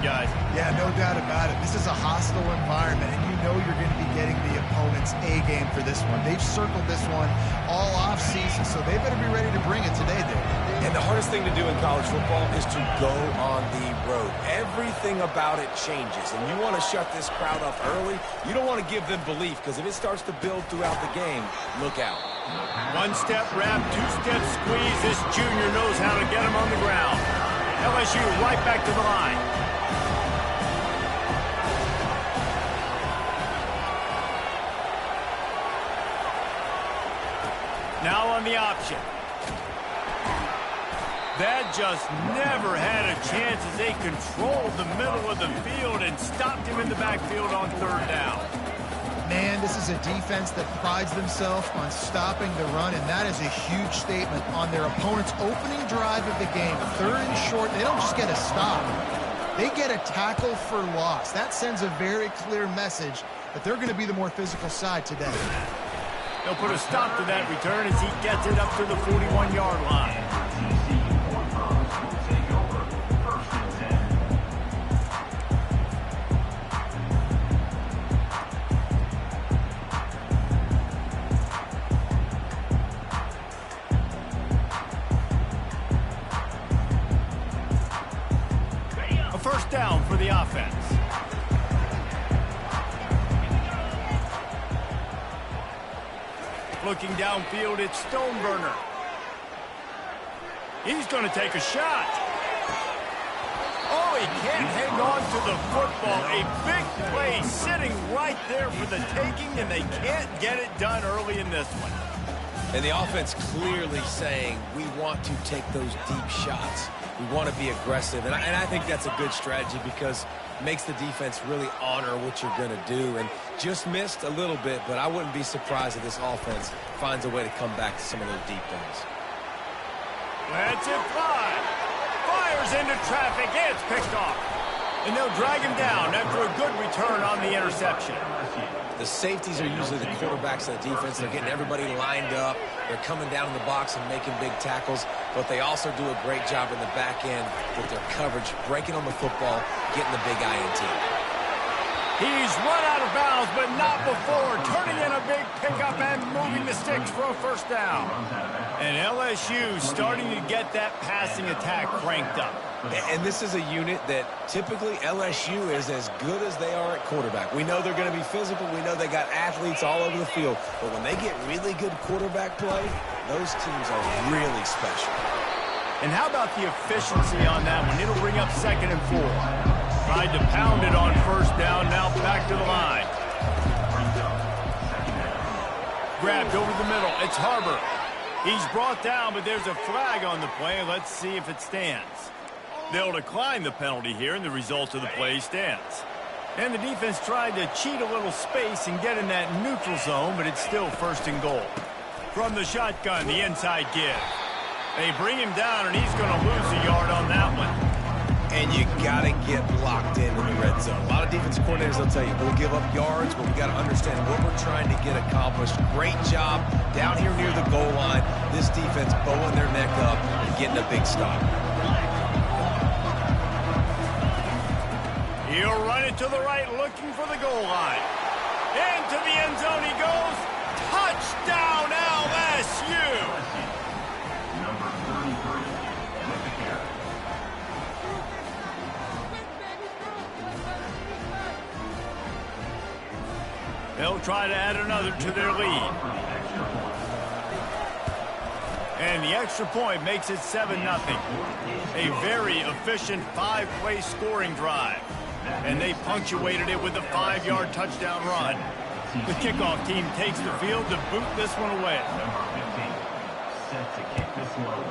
guys. Yeah, no doubt about it. This is a hostile environment, and you know you're going to be getting the opponent's A game for this one. They've circled this one all off-season, so they better be ready to bring it today, Dave. And the hardest thing to do in college football is to go on the road. Everything about it changes, and you want to shut this crowd up early. You don't want to give them belief, because if it starts to build throughout the game, look out. One-step wrap, two-step squeeze. This junior knows how to get him on the ground. LSU right back to the line. Now on the option. That just never had a chance as they controlled the middle of the field and stopped him in the backfield on third down. Man, this is a defense that prides themselves on stopping the run, and that is a huge statement on their opponent's opening drive of the game. Third and short, they don't just get a stop. They get a tackle for loss. That sends a very clear message that they're going to be the more physical side today. They'll put a stop to that return as he gets it up to the 41-yard line. A first down for the offense. Looking downfield, it's Stoneburner. He's going to take a shot. Oh, he can't hang on to the football. A big play sitting right there for the taking, and they can't get it done early in this one. And the offense clearly saying, we want to take those deep shots. We want to be aggressive. And I think that's a good strategy because it makes the defense really honor what you're going to do. And just missed a little bit, but I wouldn't be surprised if this offense finds a way to come back to some of those deep ones. Let's it fly. Fires into traffic. It's picked off. And they'll drag him down after a good return on the interception. The safeties are usually the quarterbacks of the defense. They're getting everybody lined up. They're coming down in the box and making big tackles. But they also do a great job in the back end with their coverage, breaking on the football, getting the big INT. He's run out of bounds, but not before turning in a big pickup and moving the sticks for a first down. And LSU starting to get that passing attack cranked up. And this is a unit that typically LSU is as good as they are at quarterback. We know they're going to be physical. We know they got athletes all over the field. But when they get really good quarterback play, those teams are really special. And how about the efficiency on that one? It'll bring up 2nd and 4. Tried to pound it on first down, now back to the line. Grabbed over the middle. It's Harbor. He's brought down, but there's a flag on the play. Let's see if it stands. They'll decline the penalty here, and the result of the play stands. And the defense tried to cheat a little space and get in that neutral zone, but it's still 1st and goal. From the shotgun, the inside give. They bring him down, and he's going to lose a yard on that one. And you got to get locked in the red zone. A lot of defensive coordinators will tell you, we'll give up yards, but we got to understand what we're trying to get accomplished. Great job down here near the goal line. This defense bowing their neck up and getting a big stop. He'll run it to the right, looking for the goal line. Into the end zone he goes. Touchdown, LSU! They'll try to add another to their lead. And the extra point makes it 7-0. A very efficient 5-play scoring drive. And they punctuated it with a 5-yard touchdown run. The kickoff team takes the field to boot this one away. Set to kick this one.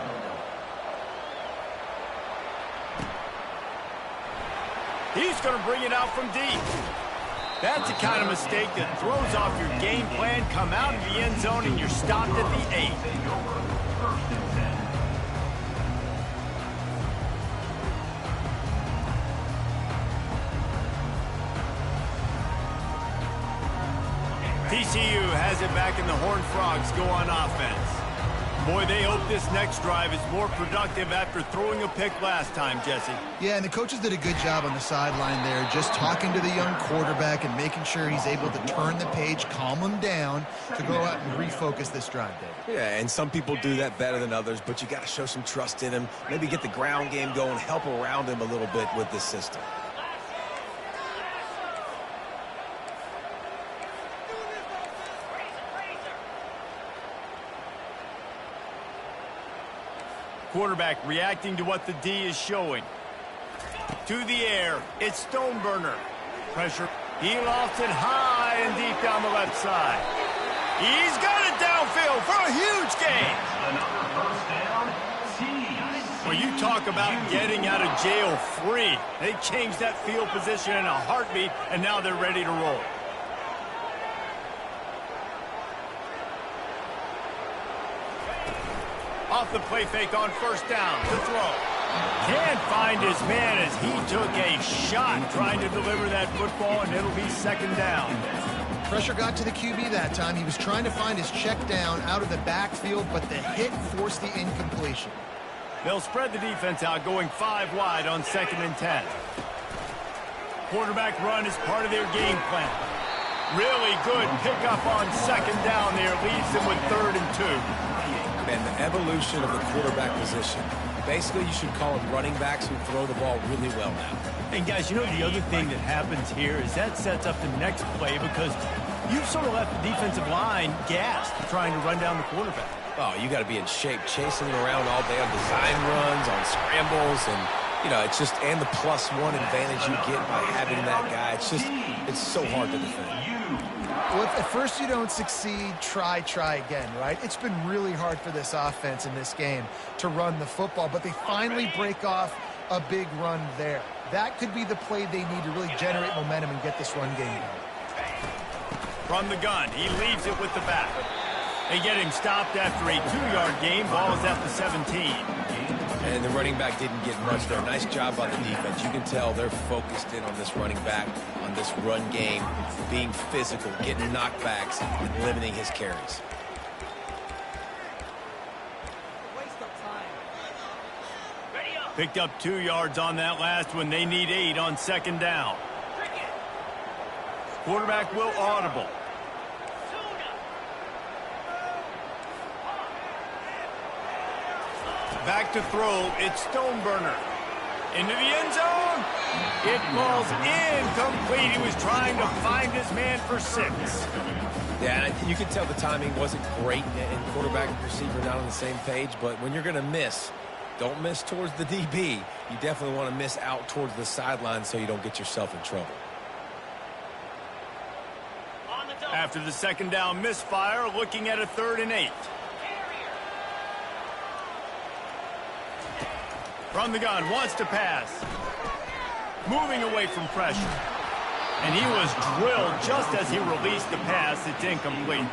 He's going to bring it out from deep. That's the kind of mistake that throws off your game plan. Come out of the end zone and you're stopped at the 8. TCU has it back, and the Horned Frogs go on offense. Boy, they hope this next drive is more productive after throwing a pick last time, Jesse. Yeah, and the coaches did a good job on the sideline there, just talking to the young quarterback and making sure he's able to turn the page, calm him down to go out and refocus this drive, Dave. Yeah, and some people do that better than others, but you got to show some trust in him, maybe get the ground game going, help around him a little bit with this system. Quarterback reacting to what the D is showing. To the air, it's Stoneburner. Pressure. He lost it high and deep down the left side. He's got it downfield for a huge gain. Another first down. Chiefs. Well, you talk about getting out of jail free. They changed that field position in a heartbeat, and now they're ready to roll. Off the play fake on first down to throw. Can't find his man as he took a shot trying to deliver that football, and it'll be second down. Pressure got to the QB that time. He was trying to find his check down out of the backfield, but the hit forced the incompletion. They'll spread the defense out, going 5 wide on 2nd and 10. Quarterback run is part of their game plan. Really good pickup on 2nd down there. Leaves them with 3rd and 2. And the evolution of the quarterback position. Basically, you should call them running backs who throw the ball really well now. And guys, you know the other thing that happens here is that sets up the next play because you've sort of left the defensive line gassed trying to run down the quarterback. Oh, you got to be in shape, chasing him around all day on design runs, on scrambles, and you know, it's just, and the +1 advantage you get by having that guy. It's just, it's so hard to defend. Well, if at first you don't succeed, try again, right? It's been really hard for this offense in this game to run the football, but they finally break off a big run there. That could be the play they need to really generate momentum and get this run game going. From the gun, he leaves it with the back. They get him stopped after a 2-yard gain. Ball is at the 17. And the running back didn't get much there. Nice job by the defense. You can tell they're focused in on this running back, on this run game, being physical, getting knockbacks, and limiting his carries. Picked up 2 yards on that last one. They need 8 on 2nd down. Quarterback will audible. Back to throw. It's Stoneburner. Into the end zone. It falls incomplete. He was trying to find his man for 6. Yeah, you can tell the timing wasn't great, and quarterback and receiver not on the same page, but when you're going to miss, don't miss towards the DB. You definitely want to miss out towards the sideline so you don't get yourself in trouble. After the 2nd down misfire, looking at a 3rd and 8. From the gun, wants to pass. Moving away from pressure. And he was drilled just as he released the pass. It's incomplete.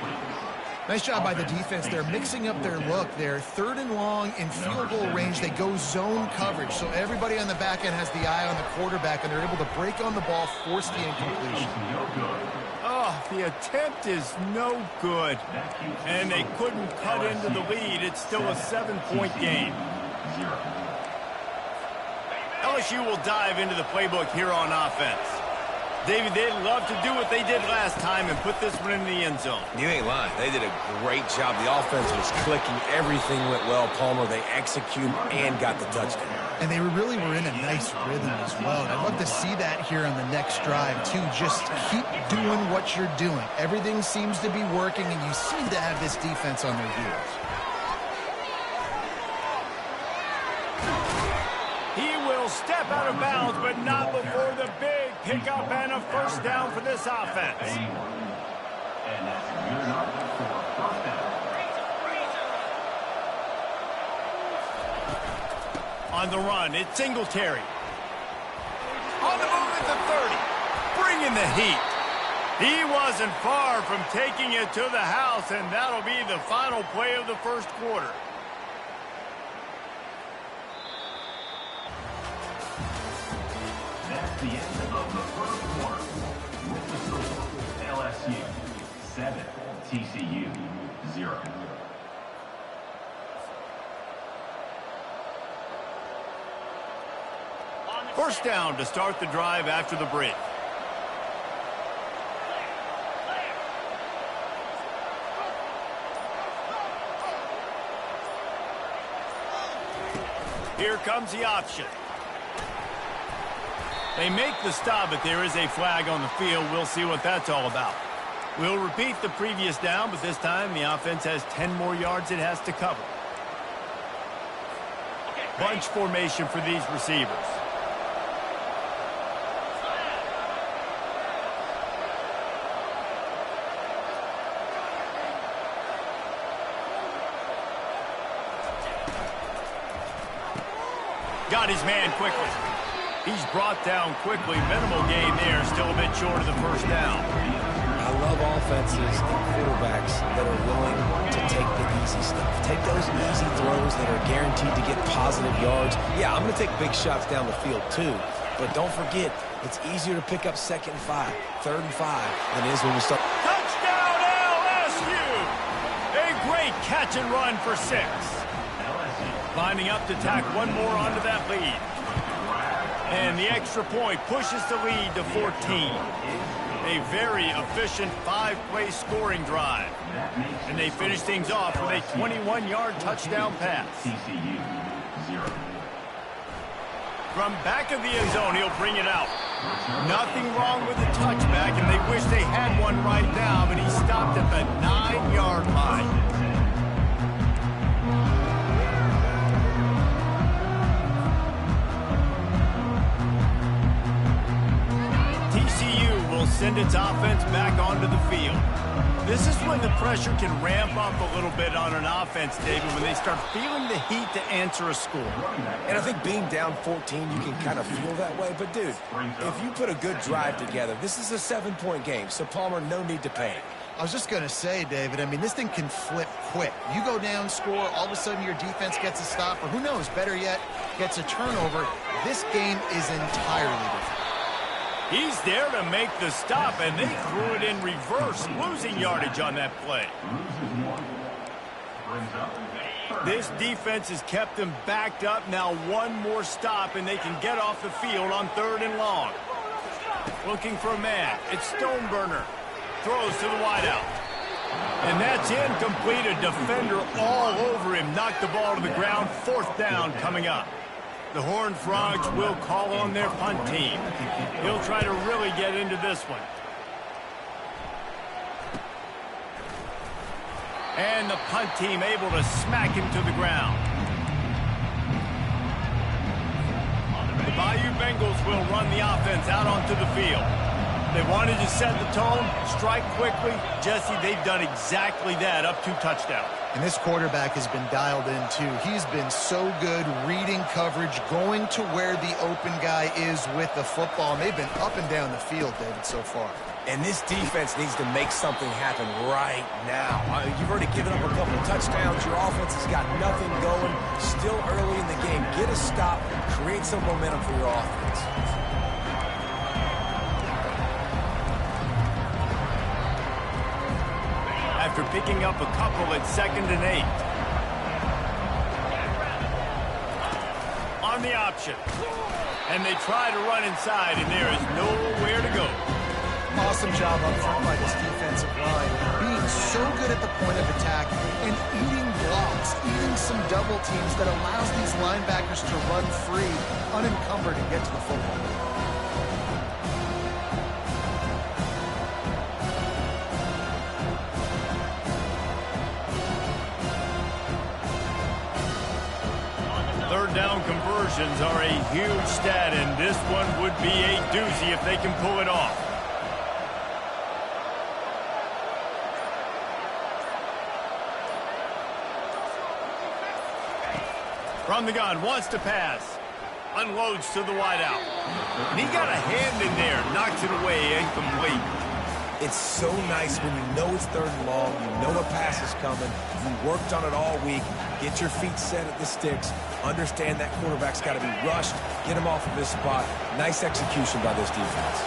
Nice job by the defense. They're mixing up their look. They're 3rd and long in field goal range. They go zone coverage. So everybody on the back end has the eye on the quarterback, and they're able to break on the ball, force the incompletion. Oh, the attempt is no good. And they couldn't cut into the lead. It's still a 7-point game. LSU will dive into the playbook here on offense. David, they'd love to do what they did last time and put this one in the end zone. You ain't lying. They did a great job. The offense was clicking. Everything went well. Palmer, they executed and got the touchdown. And they really were in a nice rhythm as well. And I'd love to see that here on the next drive, too. Just keep doing what you're doing. Everything seems to be working, and you seem to have this defense on their heels. Step out of bounds, but not before the big pickup and a first down for this offense. And that's good enough for a first down. On the run, it's Singletary. On the move at the 30. Bringing the heat. He wasn't far from taking it to the house, and that'll be the final play of the first quarter. That's the end of the first quarter. With the score, LSU 7, TCU 0. First down to start the drive after the break. Here comes the option. They make the stop, but there is a flag on the field. We'll see what that's all about. We'll repeat the previous down, but this time the offense has 10 more yards it has to cover. Bunch formation for these receivers. Got his man quickly. He's brought down quickly. Minimal gain there. Still a bit short of the first down. I love offenses and quarterbacks that are willing to take the easy stuff. Take those easy throws that are guaranteed to get positive yards. Yeah, I'm going to take big shots down the field too. But don't forget, it's easier to pick up 2nd and 5, 3rd and 5 than it is when we start. Touchdown LSU! A great catch and run for 6. Lining up to tack one more onto that lead. And the extra point pushes the lead to 14. A very efficient 5-play scoring drive. And they finish things off with a 21-yard touchdown pass. From back of the end zone, he'll bring it out. Nothing wrong with the touchback, and they wish they had one right now, but he stopped at the 9-yard line. Send its offense back onto the field. This is when the pressure can ramp up a little bit on an offense, David, when they start feeling the heat to answer a score. And I think being down 14, you can kind of feel that way. But, dude, if you put a good drive together, this is a 7-point game, so Palmer, no need to panic. I was just going to say, David, I mean, this thing can flip quick. You go down, score, all of a sudden your defense gets a stop, or who knows, better yet, gets a turnover. This game is entirely different. He's there to make the stop, and they threw it in reverse, losing yardage on that play. This defense has kept them backed up. Now one more stop, and they can get off the field on 3rd and long. Looking for a man. It's Stoneburner. Throws to the wideout. And that's incomplete. A defender all over him. Knocked the ball to the ground. 4th down coming up. The Horned Frogs will call on their punt team. He'll try to really get into this one. And the punt team able to smack him to the ground. The Bayou Bengals will run the offense out onto the field. They wanted to set the tone, strike quickly. Jesse, they've done exactly that, up 2 touchdowns. And this quarterback has been dialed in, too. He's been so good reading coverage, going to where the open guy is with the football. And they've been up and down the field, David, so far. And this defense needs to make something happen right now. You've already given up a couple of touchdowns. Your offense has got nothing going. Still early in the game. Get a stop. Create some momentum for your offense. After picking up a couple at 2nd and 8. On the option. And they try to run inside, and there is nowhere to go. Awesome job up front by this defensive line. Being so good at the point of attack and eating blocks, eating some double teams that allows these linebackers to run free, unencumbered, and get to the football. Down conversions are a huge stat, and this one would be a doozy if they can pull it off. From the gun, wants to pass. Unloads to the wideout. And he got a hand in there, knocks it away, incomplete. It's so nice when you know it's 3rd and long, you know a pass is coming, you worked on it all week, get your feet set at the sticks, understand that quarterback's got to be rushed, get him off of his spot. Nice execution by this defense.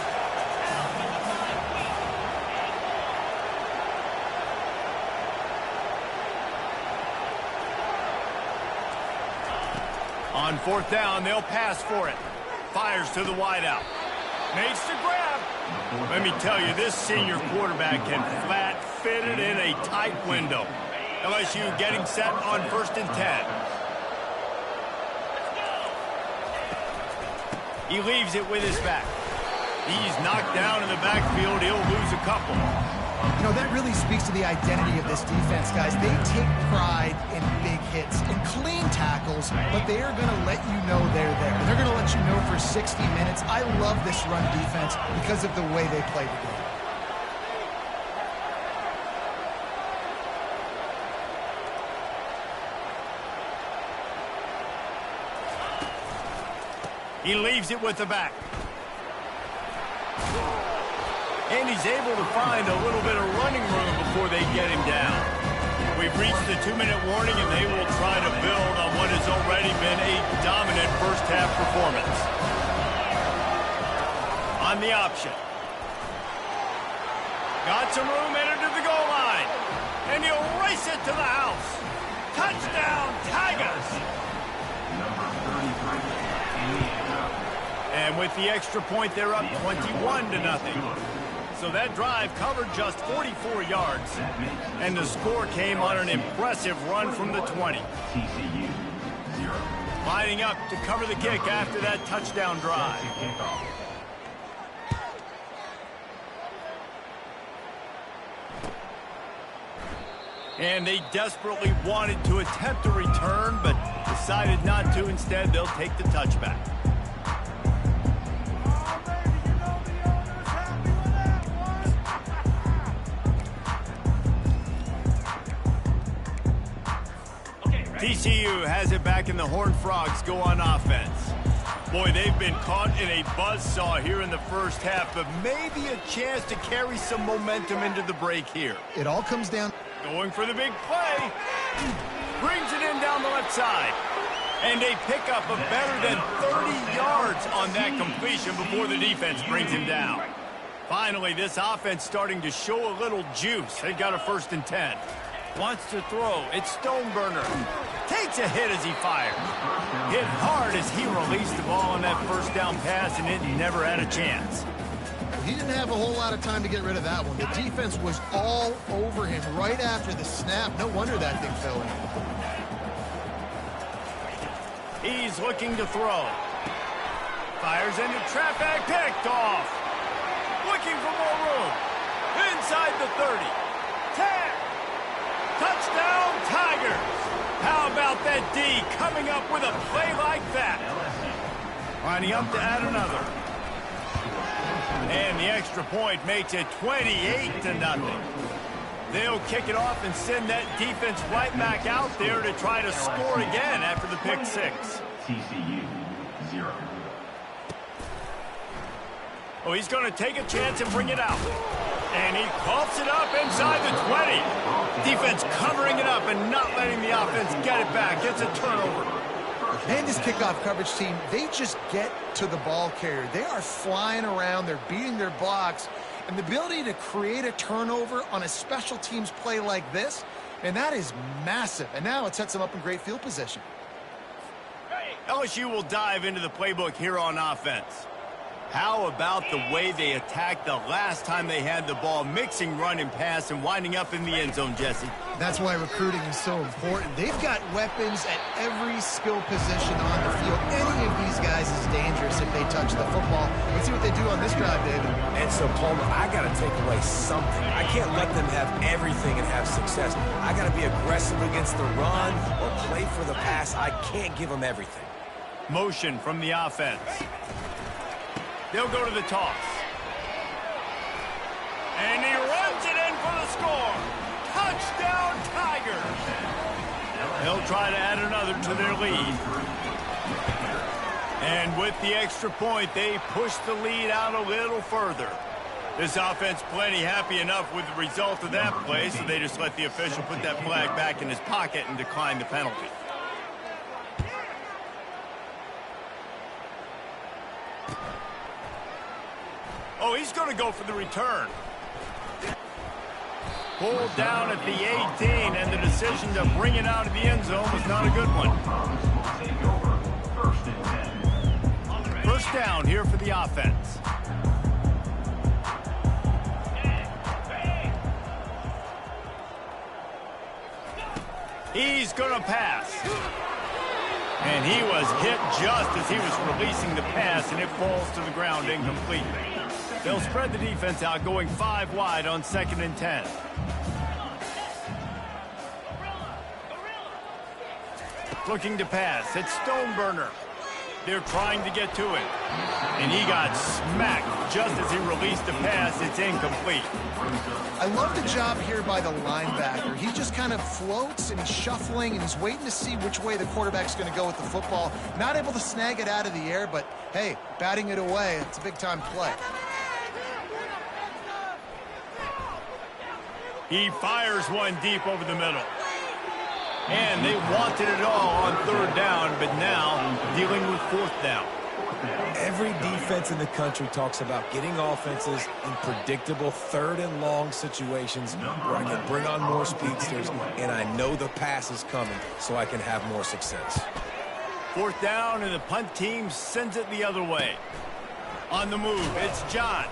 On 4th down, they'll pass for it. Fires to the wideout. Makes the grab. Let me tell you, this senior quarterback can flat fit it in a tight window. LSU getting set on 1st and 10. He leaves it with his back. He's knocked down in the backfield. He'll lose a couple. You know, that really speaks to the identity of this defense, guys. They take pride in big hits and clean tackles, but they are going to let you know they're there. They're going to let you know for 60 minutes. I love this run defense because of the way they play the game. He leaves it with the back. And he's able to find a little bit of running room before they get him down. We've reached the 2-minute warning, and they will try to build on what has already been a dominant first-half performance. On the option. Got some room, entered to the goal line. And he'll race it to the house. Touchdown, Tigers! And with the extra point, they're up 21-0. So that drive covered just 44 yards, and the score came on an impressive run from the 20. Lining up to cover the kick after that touchdown drive. And they desperately wanted to attempt a return, but decided not to. Instead, they'll take the touchback. TCU has it back, and the Horned Frogs go on offense. Boy, they've been caught in a buzzsaw here in the first half, but maybe a chance to carry some momentum into the break here. It all comes down. Going for the big play. Brings it in down the left side. And a pickup of better than 30 yards on that completion before the defense brings him down. Finally, this offense starting to show a little juice. They've got a 1st and 10. Wants to throw. It's Stoneburner. Takes a hit as he fires. Hit hard as he released the ball on that first down pass, and it never had a chance. He didn't have a whole lot of time to get rid of that one. The defense was all over him right after the snap. No wonder that thing fell in. He's looking to throw. Fires into trap bag, picked off. Looking for more room. Inside the 30. 10. Touchdown, Tigers! How about that D coming up with a play like that? Lining up to add another. And the extra point makes it 28-0. They'll kick it off and send that defense right back out there to try to score again after the pick six. TCU 0. Oh, he's going to take a chance and bring it out. And he coughs it up inside the 20. Defense covering it up and not letting the offense get it back. Gets a turnover. And this kickoff coverage team, they just get to the ball carrier. They are flying around. They're beating their blocks. And the ability to create a turnover on a special teams play like this, and that is massive. And now it sets them up in great field position. LSU will dive into the playbook here on offense. How about the way they attacked the last time they had the ball, mixing run and pass and winding up in the end zone, Jesse? That's why recruiting is so important. They've got weapons at every skill position on the field. Any of these guys is dangerous if they touch the football. Let's see what they do on this drive, David. And so, Palmer, I got to take away something. I can't let them have everything and have success. I got to be aggressive against the run or play for the pass. I can't give them everything. Motion from the offense. They'll go to the toss. And he runs it in for the score. Touchdown, Tigers. They'll try to add another to their lead. And with the extra point, they push the lead out a little further. This offense plenty happy enough with the result of that play, so they just let the official put that flag back in his pocket and decline the penalty. Oh, he's going to go for the return. Pulled down at the 18, and the decision to bring it out of the end zone was not a good one. 1st first down here for the offense. He's going to pass. And he was hit just as he was releasing the pass, and it falls to the ground incomplete. They'll spread the defense out, going 5 wide on 2nd and 10. Looking to pass. It's Stoneburner. They're trying to get to it. And he got smacked just as he released the pass. It's incomplete. I love the job here by the linebacker. He just kind of floats and he's shuffling and he's waiting to see which way the quarterback's going to go with the football. Not able to snag it out of the air, but hey, batting it away, it's a big-time play. He fires one deep over the middle. And they wanted it all on 3rd down, but now dealing with 4th down. Every defense in the country talks about getting offenses in predictable 3rd and long situations where I can bring on more speedsters and I know the pass is coming so I can have more success. 4th down, and the punt team sends it the other way. On the move, it's John.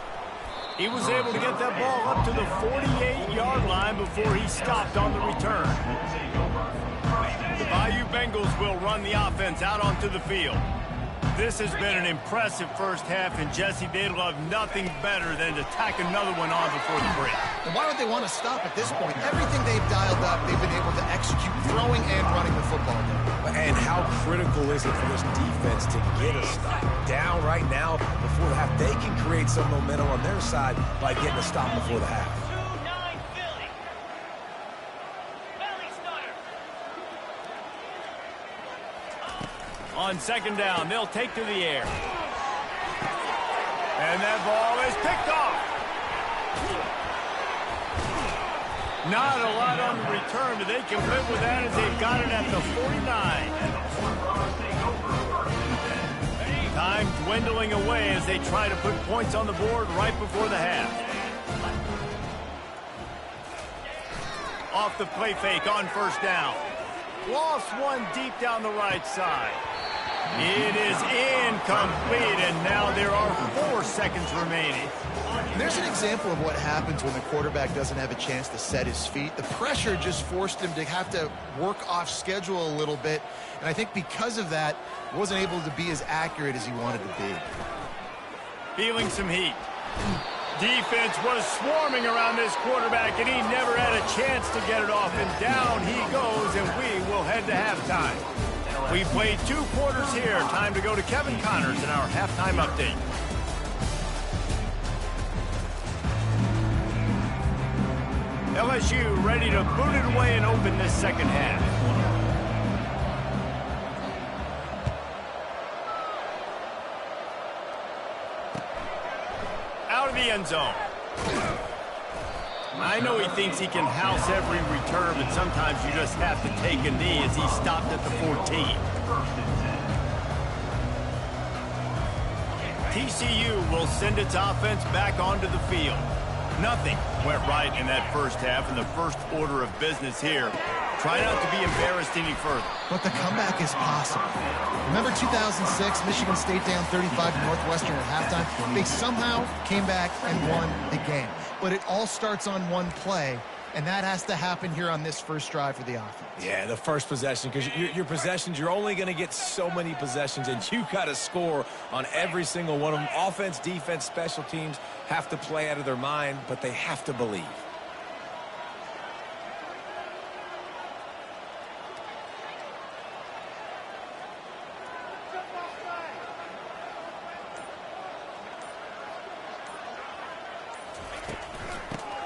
He was able to get that ball up to the 48-yard line before he stopped on the return. The Bayou Bengals will run the offense out onto the field. This has been an impressive first half, and Jesse, they'd love nothing better than to tack another one on before the break. And why would they want to stop at this point? Everything they've dialed up, they've been able to execute throwing and running the football game. And how critical is it for this defense to get a stop? Down right now before the half, they can create some momentum on their side by getting a stop before the half. On 2nd down, they'll take to the air. And that ball is picked off. Not a lot on the return, but they can live with that as they've got it at the 49. Time dwindling away as they try to put points on the board right before the half. Off the play fake on 1st down. Lost one deep down the right side. It is incomplete, and now there are 4 seconds remaining. There's an example of what happens when the quarterback doesn't have a chance to set his feet. The pressure just forced him to have to work off schedule a little bit, and I think because of that, wasn't able to be as accurate as he wanted to be. Feeling some heat. Defense was swarming around this quarterback, and he never had a chance to get it off, and down he goes, and we will head to halftime. We played 2 quarters here. Time to go to Kevin Connors in our halftime update. LSU ready to boot it away and open this 2nd half. Out of the end zone. I know he thinks he can house every return, but sometimes you just have to take a knee as he stopped at the 14. TCU will send its offense back onto the field. Nothing went right in that first half, and the first order of business here. Try not to be embarrassed any further. But the comeback is possible. Remember 2006, Michigan State down 35 to Northwestern at halftime? They somehow came back and won the game. But it all starts on one play, and that has to happen here on this first drive for the offense. Yeah, the first possession, because your possessions, you're only going to get so many possessions, and you got to score on every single one of them. Offense, defense, special teams have to play out of their mind, but they have to believe.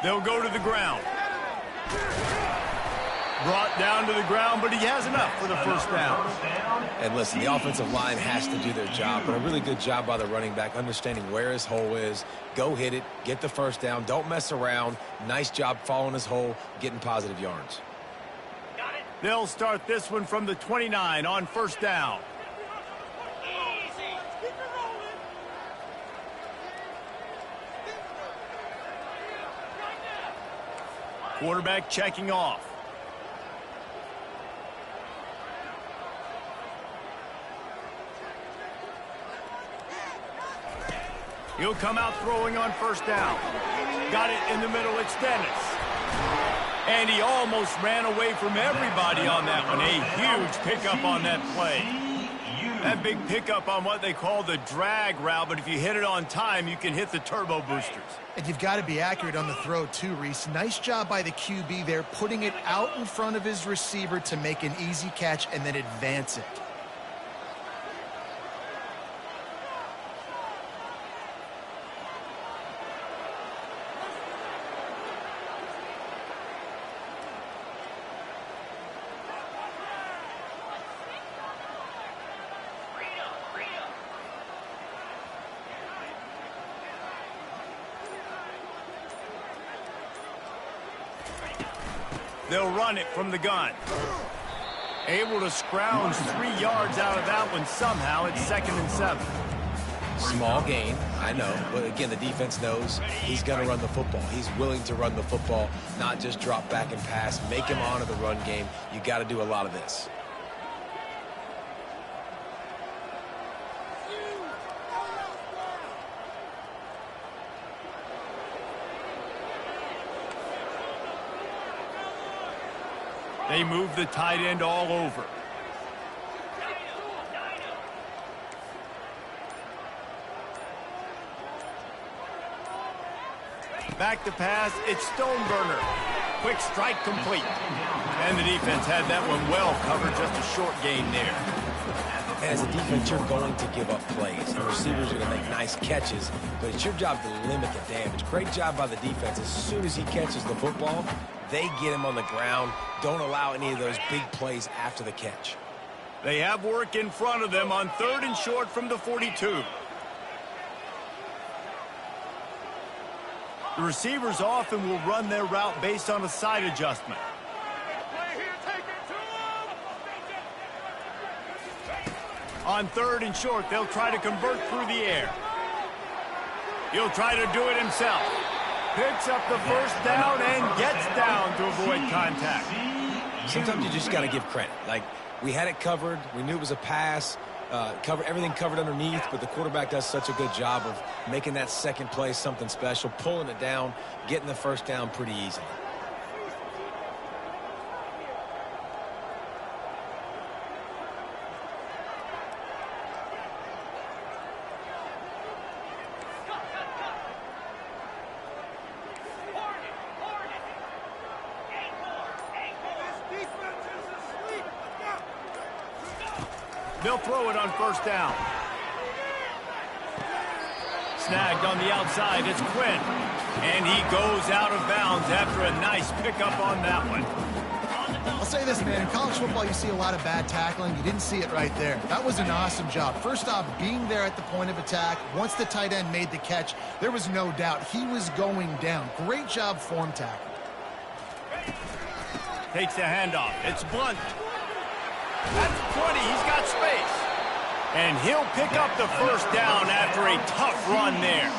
They'll go to the ground. Brought down to the ground, but he has enough for the first down. And listen, the offensive line has to do their job, but a really good job by the running back, understanding where his hole is. Go hit it, get the first down, don't mess around. Nice job following his hole, getting positive yards. They'll start this one from the 29 on 1st down. Quarterback checking off. He'll come out throwing on first down. Got it in the middle. It's Dennis. And he almost ran away from everybody on that one. A huge pickup on that play. That big pickup on what they call the drag route, but if you hit it on time, you can hit the turbo boosters. And you've got to be accurate on the throw too, Reese. Nice job by the QB there, putting it out in front of his receiver to make an easy catch and then advance it. They'll run it from the gun. Able to scrounge 3 yards out of that one somehow. It's 2nd and 7. Small gain, I know. But again, the defense knows he's going to run the football. He's willing to run the football, not just drop back and pass. Make him honor the run game. You got to do a lot of this. They move the tight end all over. Back to pass, it's Stoneburner. Quick strike complete. And the defense had that one well covered, just a short gain there. And as a defense, you're going to give up plays. The receivers are going to make nice catches, but it's your job to limit the damage. Great job by the defense. As soon as he catches the football, they get him on the ground. Don't allow any of those big plays after the catch. They have work in front of them on 3rd and short from the 42. The receivers often will run their route based on a side adjustment. On 3rd and short, they'll try to convert through the air. He'll try to do it himself. Picks up the first down and gets down to avoid contact. Sometimes you just got to give credit. Like, we had it covered. We knew it was a pass. Everything covered underneath, but the quarterback does such a good job of making that second play something special, pulling it down, getting the first down pretty easily. They'll throw it on first down. Snagged on the outside, it's Quinn. And he goes out of bounds after a nice pickup on that one. I'll say this, man. In college football, you see a lot of bad tackling. You didn't see it right there. That was an awesome job. First off, being there at the point of attack. Once the tight end made the catch, there was no doubt he was going down. Great job form tackle. Takes the handoff. It's Blunt. That's 20. He's got space. And he'll pick up the first down after a tough run there.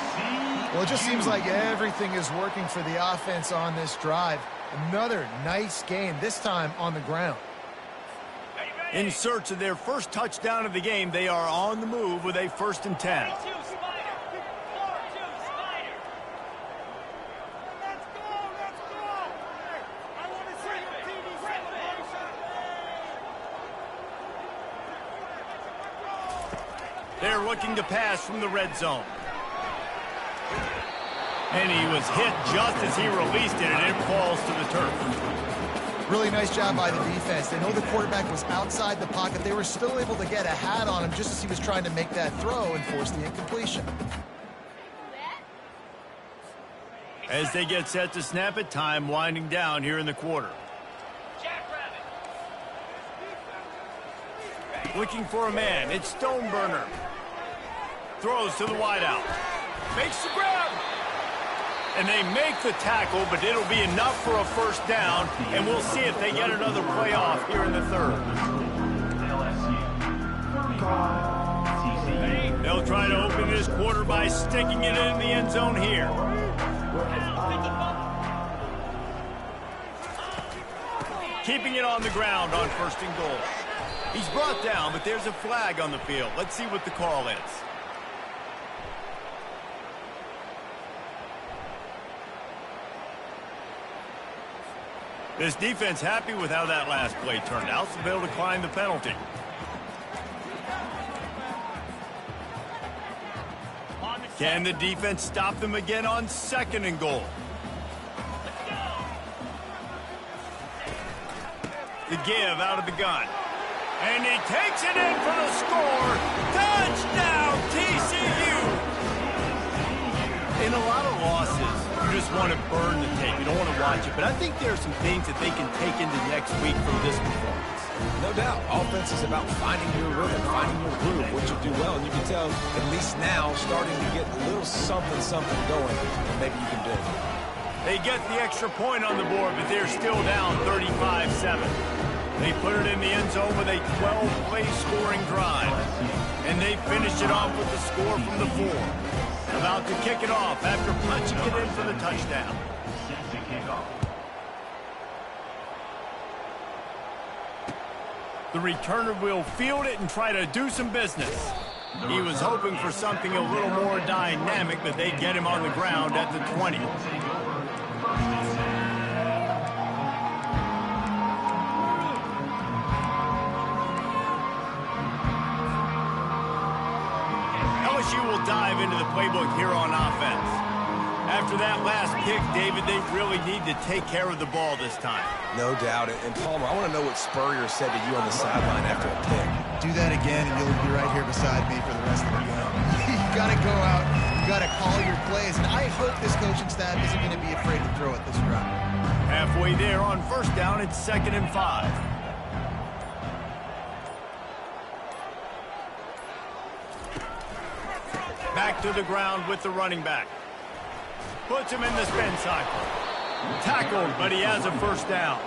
Well, it just seems like everything is working for the offense on this drive. Another nice game, this time on the ground. In search of their first touchdown of the game, they are on the move with a 1st and 10. They're looking to pass from the red zone. And he was hit just as he released it, and it falls to the turf. Really nice job by the defense. They know the quarterback was outside the pocket. They were still able to get a hat on him just as he was trying to make that throw and force the incompletion. As they get set to snap it, time winding down here in the quarter. Looking for a man. It's Stoneburner. Throws to the wideout. Makes the grab. And they make the tackle, but it'll be enough for a first down, and we'll see if they get another playoff here in the third. They'll try to open this quarter by sticking it in the end zone here. Keeping it on the ground on 1st and goal. He's brought down, but there's a flag on the field. Let's see what the call is. This defense happy with how that last play turned out, so they'll decline the penalty. Can the defense stop them again on 2nd and goal? The give out of the gun. And he takes it in for the score. Touchdown, TCU! In a lot of losses, you just want to burn the tape. You don't want to watch it. But I think there are some things that they can take into next week from this performance. No doubt. Offense is about finding your rhythm, finding your groove, what you do well. And you can tell, at least now, starting to get a little something going that maybe you can do. They get the extra point on the board, but they're still down 35-7. They put it in the end zone with a 12-play scoring drive. And they finished it off with the score from the 4. About to kick it off after punching it in for the touchdown. The returner will field it and try to do some business. He was hoping for something a little more dynamic, but they get him on the ground at the 20. LSU will dive into the playbook here on offense. After that last pick, David, they really need to take care of the ball this time. No doubt. And Palmer, I want to know what Spurrier said to you on the sideline after a pick. Do that again, and you'll be right here beside me for the rest of the game. You got to go out. You got to call your plays. And I hope this coaching staff isn't going to be afraid to throw it this route. Halfway there on 1st down, it's 2nd and 5. Back to the ground with the running back. Puts him in the spin cycle. Tackled, but he has a 1st down.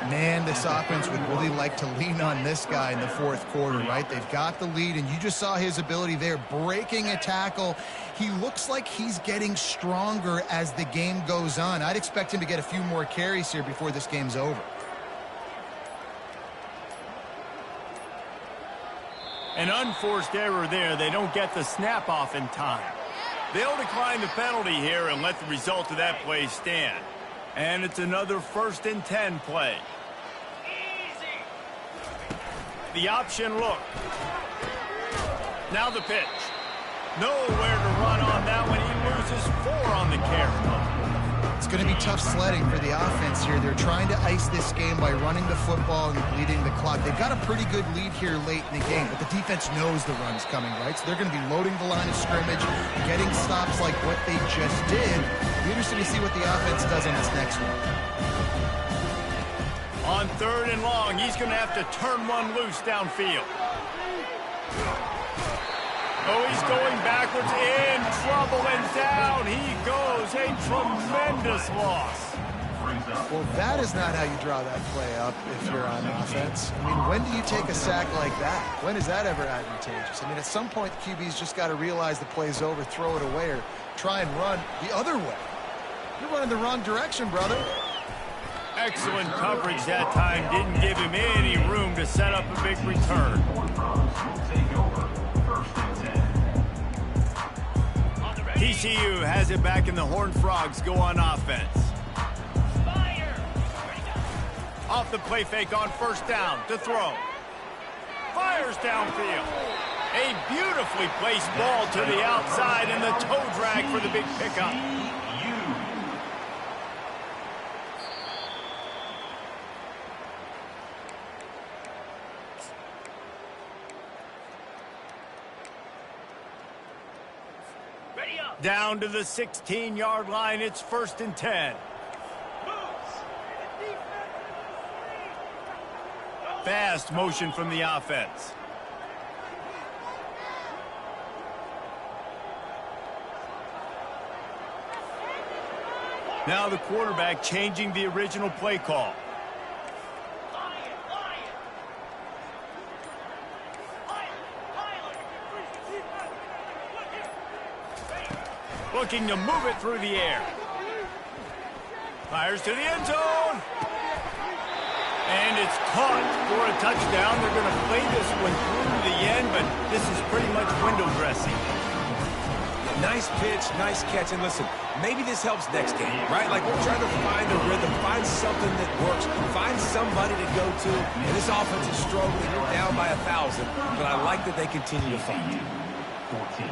Man, this offense would really like to lean on this guy in the 4th quarter, right? They've got the lead, and you just saw his ability there, breaking a tackle. He looks like he's getting stronger as the game goes on. I'd expect him to get a few more carries here before this game's over. An unforced error there. They don't get the snap off in time. They'll decline the penalty here and let the result of that play stand. And it's another 1st and 10 play. The option look. Now the pitch. Nowhere to run on that one. He loses 4 on the carry. It's going to be tough sledding for the offense here. They're trying to ice this game by running the football and bleeding the clock. They've got a pretty good lead here late in the game, but the defense knows the run's coming, right? So they're going to be loading the line of scrimmage, getting stops like what they just did. It'll be interesting to see what the offense does on this next one. On 3rd and long, he's going to have to turn one loose downfield. Oh, he's going backwards, in trouble, and down he goes. A tremendous loss. Well, that is not how you draw that play up if you're on offense. I mean, when do you take a sack like that? When is that ever advantageous? I mean, at some point, the QB's just got to realize the play's over, throw it away, or try and run the other way. You're running the wrong direction, brother. Excellent coverage that time. Didn't give him any room to set up a big return. TCU has it back, and the Horned Frogs go on offense. Off the play fake on 1st down to throw. Fires downfield. A beautifully placed ball to the outside, and the toe drag for the big pickup. Down to the 16-yard line. It's 1st and 10. Fast motion from the offense. Now the quarterback changing the original play call. Looking to move it through the air. Fires to the end zone. And it's caught for a touchdown. They're going to play this one through to the end, but this is pretty much window dressing. Nice pitch, nice catch. And listen, maybe this helps next game, right? Like we're trying to find a rhythm, find something that works, find somebody to go to. And this offense is struggling. You're down by 1,000, but I like that they continue to fight. 14.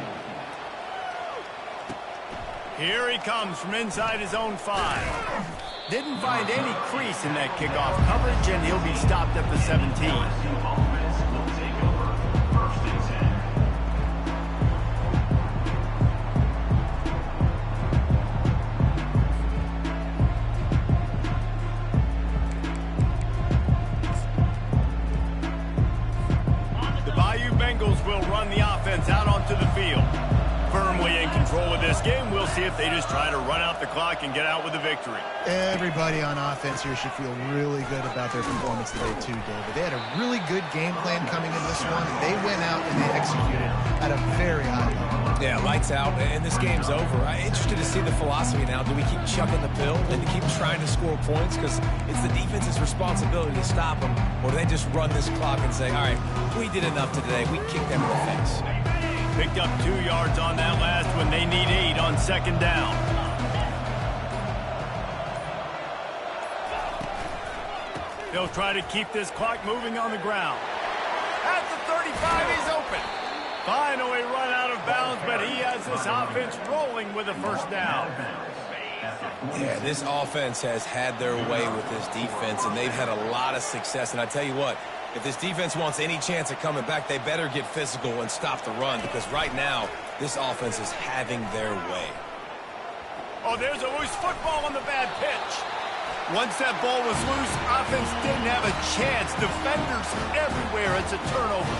Here he comes from inside his own 5. Didn't find any crease in that kickoff coverage, and he'll be stopped at the 17. Offense will take over 1st and 10. The Bayou Bengals will run the offense out onto the field. Firmly in control of this game. We'll see if they just try to run out the clock and get out with a victory. Everybody on offense here should feel really good about their performance today too, David. They had a really good game plan coming into this one. They went out and they executed at a very high level. Yeah, lights out, and this game's over. I'm interested to see the philosophy now. Do we keep chucking the pill and keep trying to score points? Because it's the defense's responsibility to stop them. Or do they just run this clock and say, all right, we did enough today. We kicked them in the face. Picked up 2 yards on that last one. They need 8 on 2nd down. They'll try to keep this clock moving on the ground. At the 35, he's open. Finally run out of bounds, but he has this offense rolling with a 1st down. Yeah, this offense has had their way with this defense, and they've had a lot of success. And I tell you what, if this defense wants any chance at coming back, they better get physical and stop the run, because right now, this offense is having their way. Oh, there's a loose football on the bad pitch. Once that ball was loose, offense didn't have a chance. Defenders everywhere. It's a turnover.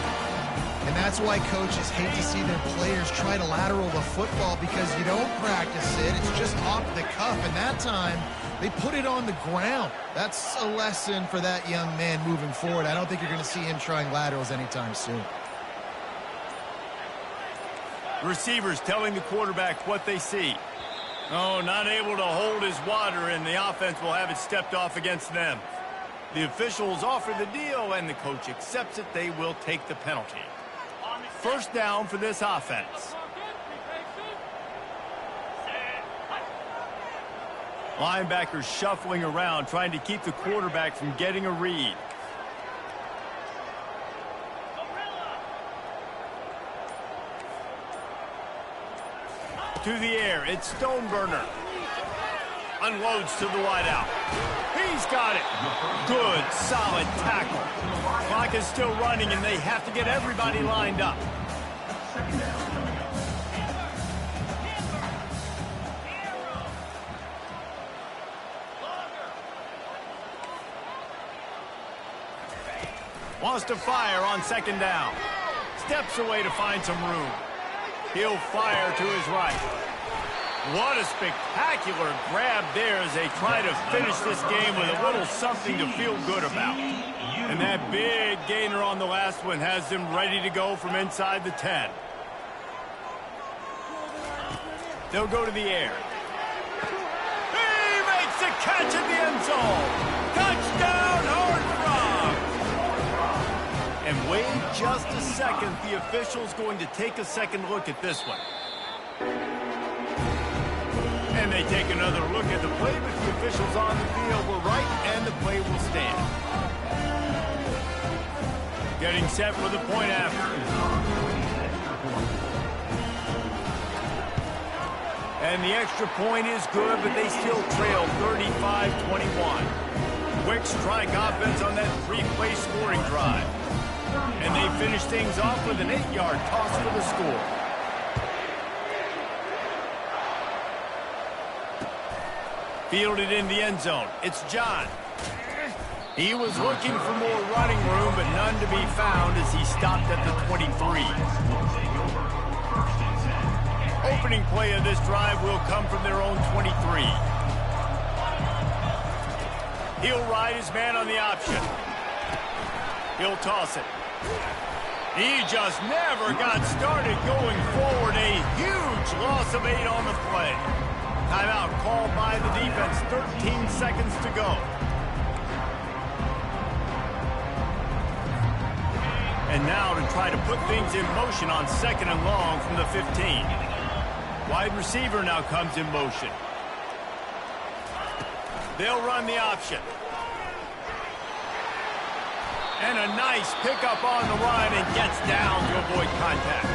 And that's why coaches hate to see their players try to lateral the football, because you don't practice it. It's just off the cuff. And that time, they put it on the ground. That's a lesson for that young man moving forward. I don't think you're going to see him trying laterals anytime soon. Receivers telling the quarterback what they see. Oh, not able to hold his water, and the offense will have it stepped off against them. The officials offer the deal, and the coach accepts it. They will take the penalty. 1st down for this offense. Linebackers shuffling around, trying to keep the quarterback from getting a read. To the air, it's Stoneburner. Unloads to the wideout. He's got it. Good, solid tackle. Clock is still running, and they have to get everybody lined up. Wants to fire on 2nd down. Steps away to find some room. He'll fire to his right. What a spectacular grab there as they try to finish this game with a little something to feel good about. And that big gainer on the last one has them ready to go from inside the 10. They'll go to the air. He makes the catch in the end zone. Touchdown, Horned Frogs. And wait just a second. The official's going to take a second look at this one. And they take another look at the play, but the officials on the field were right, and the play will stand. Getting set for the point after. And the extra point is good, but they still trail 35-21. Quick strike offense on that 3-play scoring drive. And they finish things off with an 8-yard toss for the score. Fielded in the end zone. It's John. He was looking for more running room, but none to be found as he stopped at the 23. Opening play of this drive will come from their own 23. He'll ride his man on the option. He'll toss it. He just never got started going forward. A huge loss of 8 on the play. Timeout called by the defense. 13 seconds to go. And now to try to put things in motion on 2nd and long from the 15. Wide receiver now comes in motion. They'll run the option. And a nice pickup on the run and gets down to avoid contact.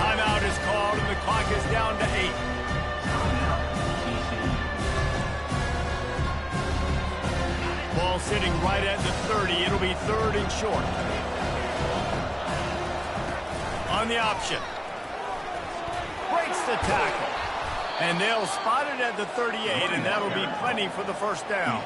Timeout is called and the clock is down to 8. Ball sitting right at the 30. It'll be 3rd and short. On the option. Breaks the tackle. And they'll spot it at the 38, and that'll be plenty for the first down.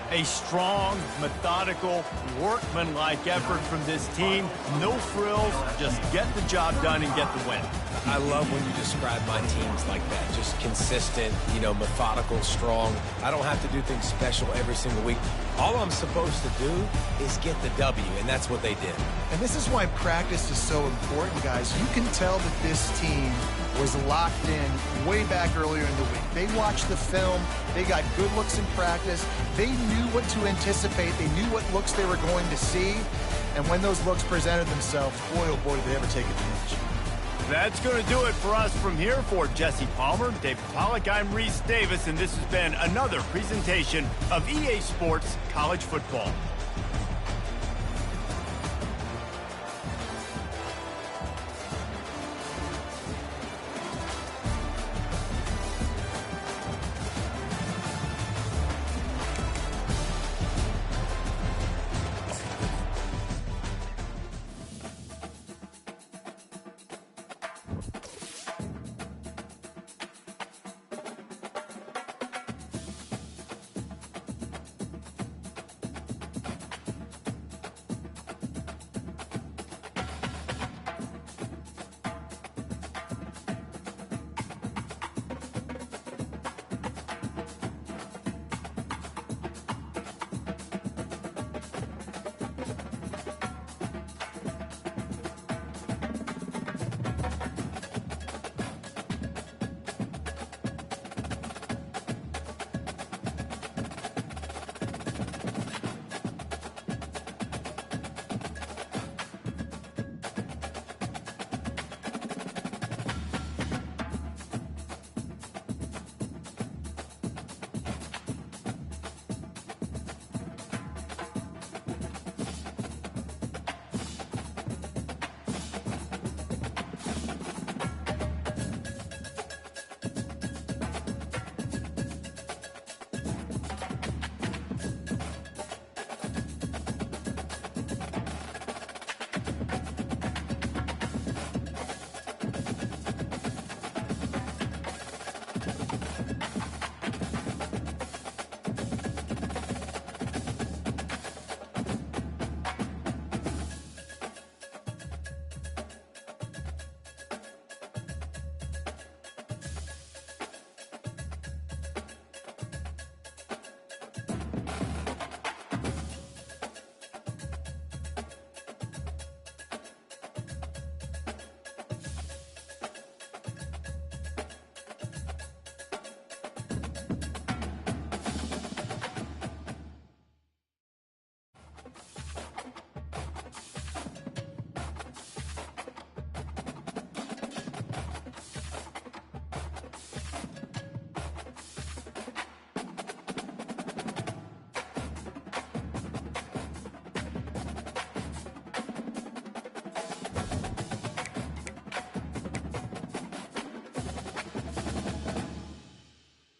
A strong, methodical, workmanlike effort from this team. No frills, just get the job done and get the win. I love when you describe my teams like that. Just consistent, methodical, strong. I don't have to do things special every single week. All I'm supposed to do is get the W, and that's what they did. And this is why practice is so important, guys. You can tell that this team was locked in way back earlier in the week. They watched the film. They got good looks in practice. They knew what to anticipate. They knew what looks they were going to see. And when those looks presented themselves, boy, oh boy, did they ever take advantage. That's going to do it for us from here. For Jesse Palmer, David Pollack, I'm Reese Davis, and this has been another presentation of EA Sports College Football.